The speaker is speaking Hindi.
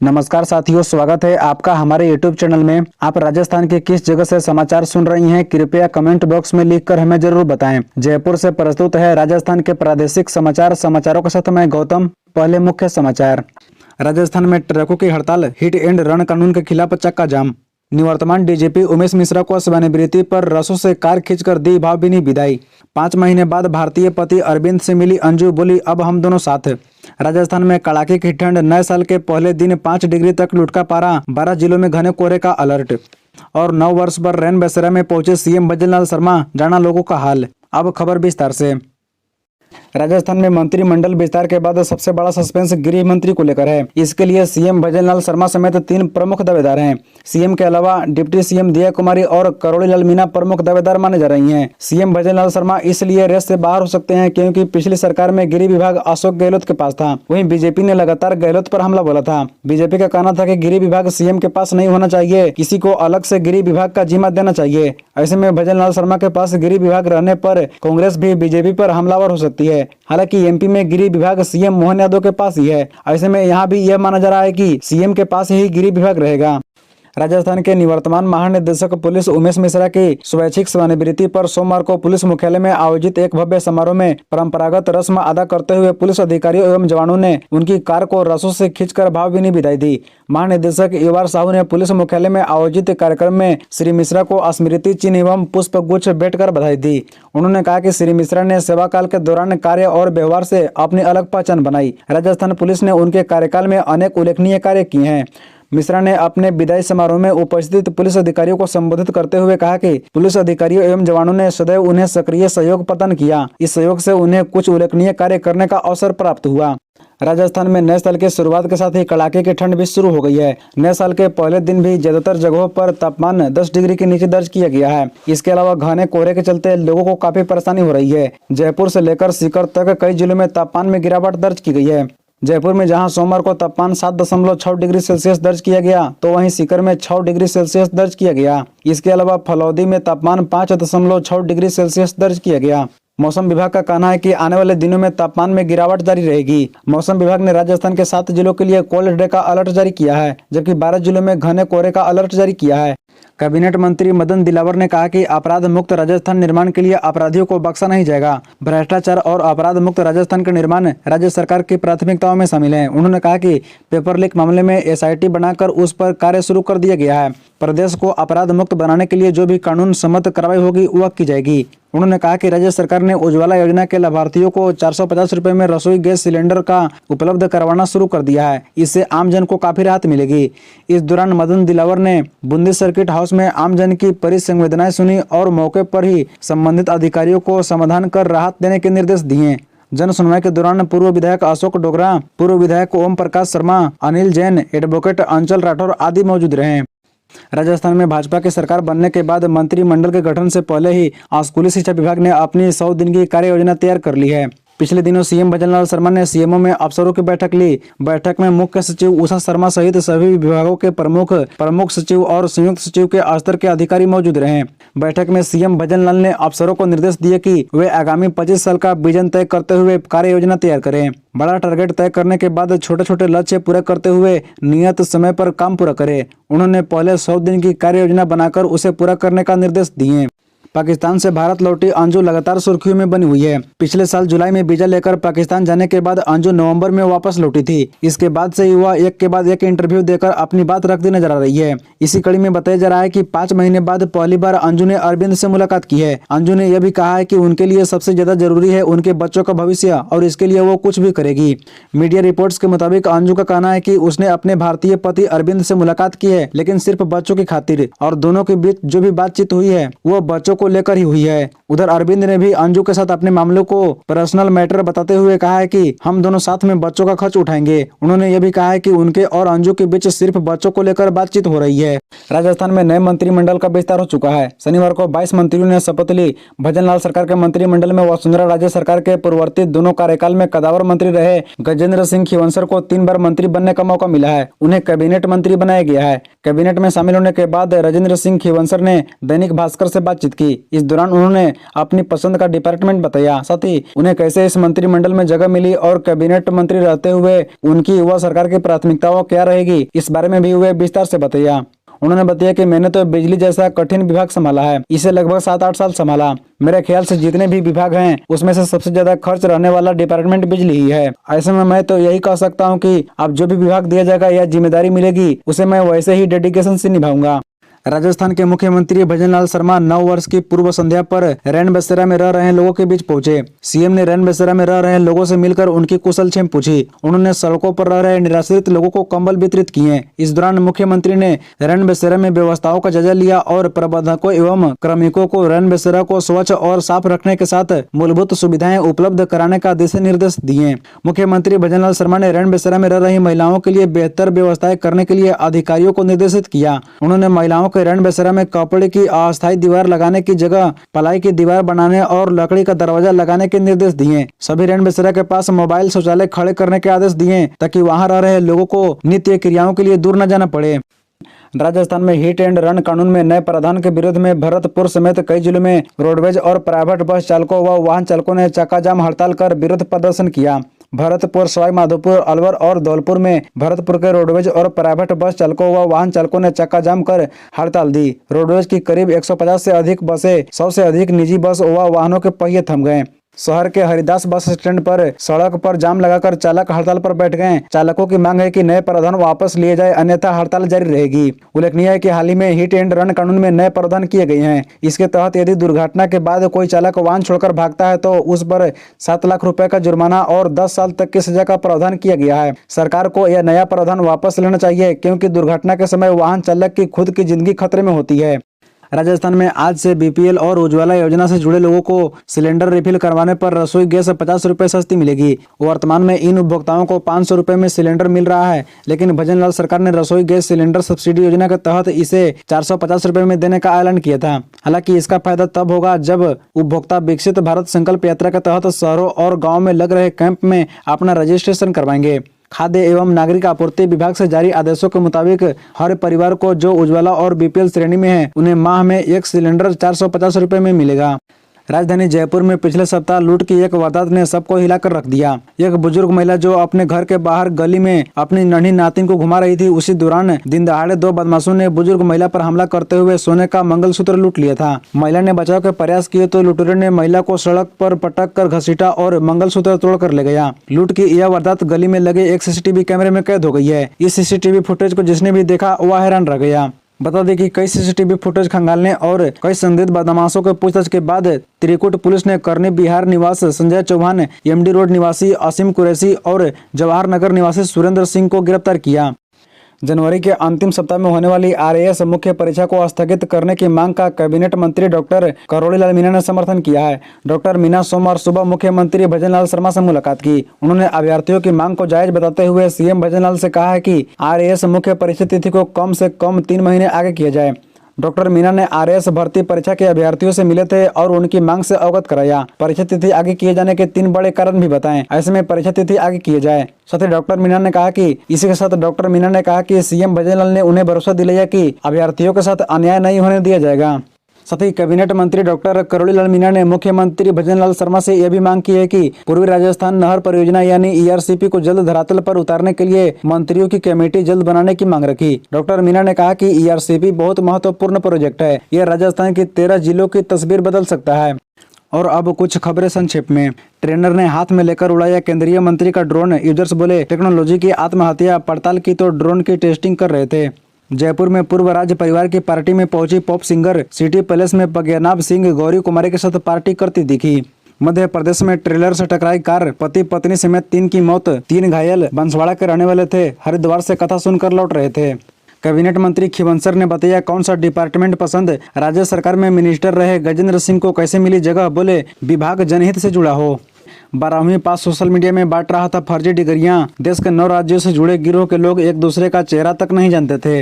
नमस्कार साथियों, स्वागत है आपका हमारे YouTube चैनल में। आप राजस्थान के किस जगह से समाचार सुन रही हैं, कृपया कमेंट बॉक्स में लिखकर हमें जरूर बताएं। जयपुर से प्रस्तुत है राजस्थान के प्रादेशिक समाचारों के साथ मैं गौतम। पहले मुख्य समाचार। राजस्थान में ट्रकों की हड़ताल, हिट एंड रन कानून के खिलाफ चक्का जाम। निवर्तमान डीजीपी उमेश मिश्रा को सेवानिवृत्ति पर रसों से कार खींचकर दी भावभीनी विदाई। 5 महीने बाद भारतीय पति अरविंद से मिली अंजू, बोली अब हम दोनों साथ। राजस्थान में कड़ाके की ठंड, नए साल के पहले दिन 5 डिग्री तक लुढ़का पारा, 12 जिलों में घने कोहरे का अलर्ट। और 9 वर्ष पर रैन बसेरा में पहुंचे सीएम भजनलाल शर्मा, जाना लोगों का हाल। अब खबर विस्तार से। राजस्थान में मंत्रिमंडल विस्तार के बाद सबसे बड़ा सस्पेंस गृह मंत्री को लेकर है। इसके लिए सीएम भजनलाल शर्मा समेत 3 प्रमुख दावेदार हैं। सीएम के अलावा डिप्टी सीएम दिया कुमारी और करोड़ी लाल मीणा प्रमुख दावेदार माने जा रही हैं। सीएम भजनलाल शर्मा इसलिए रेस से बाहर हो सकते हैं क्योंकि पिछली सरकार में गृह विभाग अशोक गहलोत के पास था। वहीं बीजेपी ने लगातार गहलोत पर हमला बोला था। बीजेपी का कहना था कि गृह विभाग सीएम के पास नहीं होना चाहिए, किसी को अलग से गृह विभाग का जिम्मा देना चाहिए। ऐसे में भजनलाल शर्मा के पास गृह विभाग रहने पर कांग्रेस भी बीजेपी पर हमलावर हो सकती है। हालांकि एमपी में गृह विभाग सीएम मोहन यादव के पास ही है। ऐसे में यहाँ भी यह माना जा रहा है कि सीएम के पास ही गृह विभाग रहेगा। राजस्थान के निवर्तमान महानिदेशक पुलिस उमेश मिश्रा की स्वैच्छिक सेवानिवृत्ति पर सोमवार को पुलिस मुख्यालय में आयोजित एक भव्य समारोह में परंपरागत रस्म अदा करते हुए पुलिस अधिकारियों एवं जवानों ने उनकी कार को रसों से खींचकर भावभीनी विदाई दी। महानिदेशक युवार साहू ने पुलिस मुख्यालय में आयोजित कार्यक्रम में श्री मिश्रा को स्मृति चिन्ह एवं पुष्प गुच्छ भेंट कर बधाई दी। उन्होंने कहा कि श्री मिश्रा ने सेवा काल के दौरान कार्य और व्यवहार से अपनी अलग पहचान बनाई। राजस्थान पुलिस ने उनके कार्यकाल में अनेक उल्लेखनीय कार्य किए हैं। मिश्रा ने अपने विदाई समारोह में उपस्थित पुलिस अधिकारियों को संबोधित करते हुए कहा कि पुलिस अधिकारियों एवं जवानों ने सदैव उन्हें सक्रिय सहयोग प्रदान किया। इस सहयोग से उन्हें कुछ उल्लेखनीय कार्य करने का अवसर प्राप्त हुआ। राजस्थान में नए साल के शुरुआत के साथ ही कड़ाके की ठंड भी शुरू हो गई है। नए साल के पहले दिन भी ज्यादातर जगहों पर तापमान 10 डिग्री के नीचे दर्ज किया गया है। इसके अलावा घने कोहरे के चलते लोगों को काफी परेशानी हो रही है। जयपुर से लेकर सीकर तक कई जिलों में तापमान में गिरावट दर्ज की गई है। जयपुर में जहां सोमवार को तापमान 7.6 डिग्री सेल्सियस दर्ज किया गया, तो वहीं सीकर में 6 डिग्री सेल्सियस दर्ज किया गया। इसके अलावा फलौदी में तापमान 5.6 डिग्री सेल्सियस दर्ज किया गया। मौसम विभाग का कहना है कि आने वाले दिनों में तापमान में गिरावट जारी रहेगी। मौसम विभाग ने राजस्थान के 7 जिलों के लिए कोल्ड डे का अलर्ट जारी किया है, जबकि 12 जिलों में घने कोहरे का अलर्ट जारी किया है। कैबिनेट मंत्री मदन दिलावर ने कहा कि अपराध मुक्त राजस्थान निर्माण के लिए अपराधियों को बख्शा नहीं जाएगा। भ्रष्टाचार और अपराध मुक्त राजस्थान का निर्माण राज्य सरकार की प्राथमिकताओं में शामिल है। उन्होंने कहा कि पेपर लीक मामले में एसआईटी बनाकर उस पर कार्य शुरू कर दिया गया है। प्रदेश को अपराध मुक्त बनाने के लिए जो भी कानून सम्मत कार्रवाई होगी वह की जाएगी। उन्होंने कहा कि राज्य सरकार ने उज्ज्वला योजना के लाभार्थियों को 450 रुपए में रसोई गैस सिलेंडर का उपलब्ध करवाना शुरू कर दिया है। इससे आमजन को काफी राहत मिलेगी। इस दौरान मदन दिलावर ने बूंदी सर्किट हाउस में आमजन की परिसंवेदनाएं सुनी और मौके पर ही संबंधित अधिकारियों को समाधान कर राहत देने के निर्देश दिए। जन सुनवाई के दौरान पूर्व विधायक अशोक डोगरा, पूर्व विधायक ओम प्रकाश शर्मा, अनिल जैन, एडवोकेट अंचल राठौर आदि मौजूद रहे। राजस्थान में भाजपा की सरकार बनने के बाद मंत्रिमंडल के गठन से पहले ही स्कूली शिक्षा विभाग ने अपनी 100 दिन की कार्य योजना तैयार कर ली है। पिछले दिनों सीएम भजनलाल शर्मा ने सीएमओ में अफसरों की बैठक ली। बैठक में मुख्य सचिव उषा शर्मा सहित सभी विभागों के प्रमुख सचिव और संयुक्त सचिव के स्तर के अधिकारी मौजूद रहे। बैठक में सीएम भजनलाल ने अफसरों को निर्देश दिए कि वे आगामी 25 साल का विजन तय करते हुए कार्य योजना तैयार करें। बड़ा टारगेट तय करने के बाद छोटे छोटे लक्ष्य पूरे करते हुए नियत समय पर काम पूरा करें। उन्होंने पहले 100 दिन की कार्य योजना बनाकर उसे पूरा करने का निर्देश दिए। पाकिस्तान से भारत लौटी अंजू लगातार सुर्खियों में बनी हुई है। पिछले साल जुलाई में वीजा लेकर पाकिस्तान जाने के बाद अंजू नवंबर में वापस लौटी थी। इसके बाद से ही वह एक के बाद एक इंटरव्यू देकर अपनी बात रखती नजर आ रही है। इसी कड़ी में बताया जा रहा है कि 5 महीने बाद पहली बार अंजू ने अरविंद से मुलाकात की है। अंजू ने यह भी कहा है कि उनके लिए सबसे ज्यादा जरूरी है उनके बच्चों का भविष्य और इसके लिए वो कुछ भी करेगी। मीडिया रिपोर्ट्स के मुताबिक अंजू का कहना है कि उसने अपने भारतीय पति अरविंद से मुलाकात की है, लेकिन सिर्फ बच्चों की खातिर, और दोनों के बीच जो भी बातचीत हुई है वो बच्चों को लेकर ही हुई है। उधर अरविंद ने भी अंजू के साथ अपने मामलों को पर्सनल मैटर बताते हुए कहा है कि हम दोनों साथ में बच्चों का खर्च उठाएंगे। उन्होंने यह भी कहा है कि उनके और अंजू के बीच सिर्फ बच्चों को लेकर बातचीत हो रही है। राजस्थान में नए मंत्रिमंडल का विस्तार हो चुका है। शनिवार को 22 मंत्रियों ने शपथ ली। भजनलाल सरकार के मंत्रिमंडल में वसुंधरा राज्य सरकार के पूर्ववर्ती दोनों कार्यकाल में कदावर मंत्री रहे गजेंद्र सिंह खींवसर को 3 बार मंत्री बनने का मौका मिला है। उन्हें कैबिनेट मंत्री बनाया गया है। कैबिनेट में शामिल होने के बाद राजेंद्र सिंह खींवसर ने दैनिक भास्कर से बातचीत की। इस दौरान उन्होंने अपनी पसंद का डिपार्टमेंट बताया। साथ ही उन्हें कैसे इस मंत्रिमंडल में जगह मिली और कैबिनेट मंत्री रहते हुए उनकी युवा सरकार की प्राथमिकताओं क्या रहेगी, इस बारे में भी वे विस्तार से बताया। उन्होंने बताया कि मैंने तो बिजली जैसा कठिन विभाग संभाला है, इसे लगभग 7-8 साल संभाला। मेरे ख्याल से जितने भी विभाग हैं उसमें से सबसे ज्यादा खर्च रहने वाला डिपार्टमेंट बिजली ही है। ऐसे में मैं तो यही कह सकता हूं कि अब जो भी विभाग दिया जाएगा या जिम्मेदारी मिलेगी उसे मैं वैसे ही डेडिकेशन से निभाऊंगा। राजस्थान के मुख्यमंत्री भजनलाल शर्मा 9 वर्ष की पूर्व संध्या पर रैन बसेरा में रह रहे लोगों के बीच पहुंचे। सीएम ने रैन बसेरा में रह रहे लोगों से मिलकर उनकी कुशलक्षेम पूछी। उन्होंने सड़कों पर रह रहे निराश्रित लोगों को कंबल वितरित किए। इस दौरान मुख्यमंत्री ने रैन बसेरा में व्यवस्थाओं का जायजा लिया और प्रबंधकों एवं कार्मिकों को रैन बसेरा को स्वच्छ और साफ रखने के साथ मूलभूत सुविधाएं उपलब्ध कराने का दिशा निर्देश दिए। मुख्यमंत्री भजनलाल शर्मा ने रैन बसेरा में रह रही महिलाओं के लिए बेहतर व्यवस्थाएं करने के लिए अधिकारियों को निर्देशित किया। उन्होंने महिलाओं के रैन बसेरा में कपड़े की अस्थायी दीवार लगाने की जगह प्लाई की दीवार बनाने और लकड़ी का दरवाजा लगाने के निर्देश दिए। सभी रैन बसेरा के पास मोबाइल शौचालय खड़े करने के आदेश दिए ताकि वहां रह रहे लोगों को नित्य क्रियाओं के लिए दूर न जाना पड़े। राजस्थान में हिट एंड रन कानून में नए प्रावधान के विरोध में भरतपुर समेत कई जिलों में रोडवेज और प्राइवेट बस चालकों व वाहन चालकों ने चक्का जाम हड़ताल कर विरोध प्रदर्शन किया। भरतपुर, सवाई माधोपुर, अलवर और धौलपुर में भरतपुर के रोडवेज और प्राइवेट बस चालकों व वाहन चालकों ने चक्का जाम कर हड़ताल दी। रोडवेज की करीब 150 से अधिक बसें, 100 से अधिक निजी बस व वाहनों के पहिए थम गए। शहर के हरिदास बस स्टैंड पर सड़क पर जाम लगाकर चालक हड़ताल पर बैठ गए। चालकों की मांग है कि नए प्रावधान वापस लिए जाए, अन्यथा हड़ताल जारी रहेगी। उल्लेखनीय है कि हाल ही में हिट एंड रन कानून में नए प्रावधान किए गए हैं। इसके तहत यदि दुर्घटना के बाद कोई चालक वाहन छोड़कर भागता है तो उस पर 7 लाख रुपए का जुर्माना और 10 साल तक की सजा का प्रावधान किया गया है। सरकार को यह नया प्रावधान वापस लेना चाहिए क्योंकि दुर्घटना के समय वाहन चालक की खुद की जिंदगी खतरे में होती है। राजस्थान में आज से बीपीएल और उज्ज्वला योजना से जुड़े लोगों को सिलेंडर रिफिल करवाने पर रसोई गैस 50 रुपए सस्ती मिलेगी। वर्तमान में इन उपभोक्ताओं को 500 रुपए में सिलेंडर मिल रहा है, लेकिन भजनलाल सरकार ने रसोई गैस सिलेंडर सब्सिडी योजना के तहत इसे 450 रुपए में देने का ऐलान किया था। हालांकि इसका फायदा तब होगा जब उपभोक्ता विकसित भारत संकल्प यात्रा के तहत शहरों और गाँव में लग रहे कैंप में अपना रजिस्ट्रेशन करवाएंगे। खाद्य एवं नागरिक आपूर्ति विभाग से जारी आदेशों के मुताबिक हर परिवार को जो उज्ज्वला और बीपीएल श्रेणी में है उन्हें माह में एक सिलेंडर 450 रुपए में मिलेगा। राजधानी जयपुर में पिछले सप्ताह लूट की एक वारदात ने सबको हिलाकर रख दिया। एक बुजुर्ग महिला जो अपने घर के बाहर गली में अपनी नन्ही नातिन को घुमा रही थी, उसी दौरान दिन दहाड़े 2 बदमाशों ने बुजुर्ग महिला पर हमला करते हुए सोने का मंगलसूत्र लूट लिया था। महिला ने बचाव के प्रयास किए तो लुटेरों ने महिला को सड़क पर पटक कर घसीटा और मंगलसूत्र तोड़ कर ले गया। लूट की यह वारदात गली में लगे एक सीसीटीवी कैमरे में कैद हो गई है। इस सीसीटीवी फुटेज को जिसने भी देखा वह हैरान रह गया। बता दें कि कई सीसीटीवी फुटेज खंगालने और कई संदिग्ध बदमाशों के पूछताछ के बाद त्रिकुट पुलिस ने करनी बिहार निवास संजय चौहान, एमडी रोड निवासी असीम कुरैशी और जवाहर नगर निवासी सुरेंद्र सिंह को गिरफ्तार किया। जनवरी के अंतिम सप्ताह में होने वाली आरएएस मुख्य परीक्षा को स्थगित करने की मांग का कैबिनेट मंत्री डॉक्टर करोड़ीलाल मीणा ने समर्थन किया है। डॉक्टर मीणा सोमवार सुबह मुख्यमंत्री भजनलाल शर्मा से मुलाकात की। उन्होंने अभ्यर्थियों की मांग को जायज बताते हुए सीएम भजनलाल से कहा है कि आरएएस मुख्य परीक्षा तिथि को कम से कम 3 महीने आगे किया जाए। डॉक्टर मीणा ने आरएएस भर्ती परीक्षा के अभ्यर्थियों से मिले थे और उनकी मांग से अवगत कराया। परीक्षा तिथि आगे किए जाने के 3 बड़े कारण भी बताएं, ऐसे में परीक्षा तिथि आगे किए जाए। साथ ही डॉक्टर मीणा ने कहा कि इसी के साथ डॉक्टर मीणा ने कहा कि सीएम भजनलाल ने उन्हें भरोसा दिलाया कि अभ्यर्थियों के साथ अन्याय नहीं होने दिया जाएगा। साथ ही कैबिनेट मंत्री डॉक्टर करोड़ीलाल मीणा ने मुख्यमंत्री भजनलाल शर्मा से यह भी मांग की है कि पूर्वी राजस्थान नहर परियोजना यानी ईआरसीपी को जल्द धरातल पर उतारने के लिए मंत्रियों की कमेटी जल्द बनाने की मांग रखी। डॉक्टर मीणा ने कहा कि ईआरसीपी बहुत महत्वपूर्ण प्रोजेक्ट है। यह राजस्थान की 13 जिलों की तस्वीर बदल सकता है। और अब कुछ खबरें संक्षेप में। ट्रेनर ने हाथ में लेकर उड़ाया केंद्रीय मंत्री का ड्रोन, यूजर्स बोले टेक्नोलॉजी की आत्महत्या। पड़ताल की तो ड्रोन की टेस्टिंग कर रहे थे। जयपुर में पूर्व राज्य परिवार की पार्टी में पहुंची पॉप सिंगर सिटी पैलेस में प्रज्ञानाभ सिंह गौरी कुमारी के साथ पार्टी करती दिखी। मध्य प्रदेश में ट्रेलर से टकराई कार, पति पत्नी समेत 3 की मौत, 3 घायल। बंसवाड़ा के रहने वाले थे, हरिद्वार से कथा सुनकर लौट रहे थे। कैबिनेट मंत्री खीवंसर ने बताया कौन सा डिपार्टमेंट पसंद। राज्य सरकार में मिनिस्टर रहे गजेंद्र सिंह को कैसे मिली जगह, बोले विभाग जनहित से जुड़ा हो। 12वीं पास सोशल मीडिया में बांट रहा था फर्जी डिग्रियां। देश के 9 राज्यों से जुड़े गिरोह के लोग एक दूसरे का चेहरा तक नहीं जानते थे।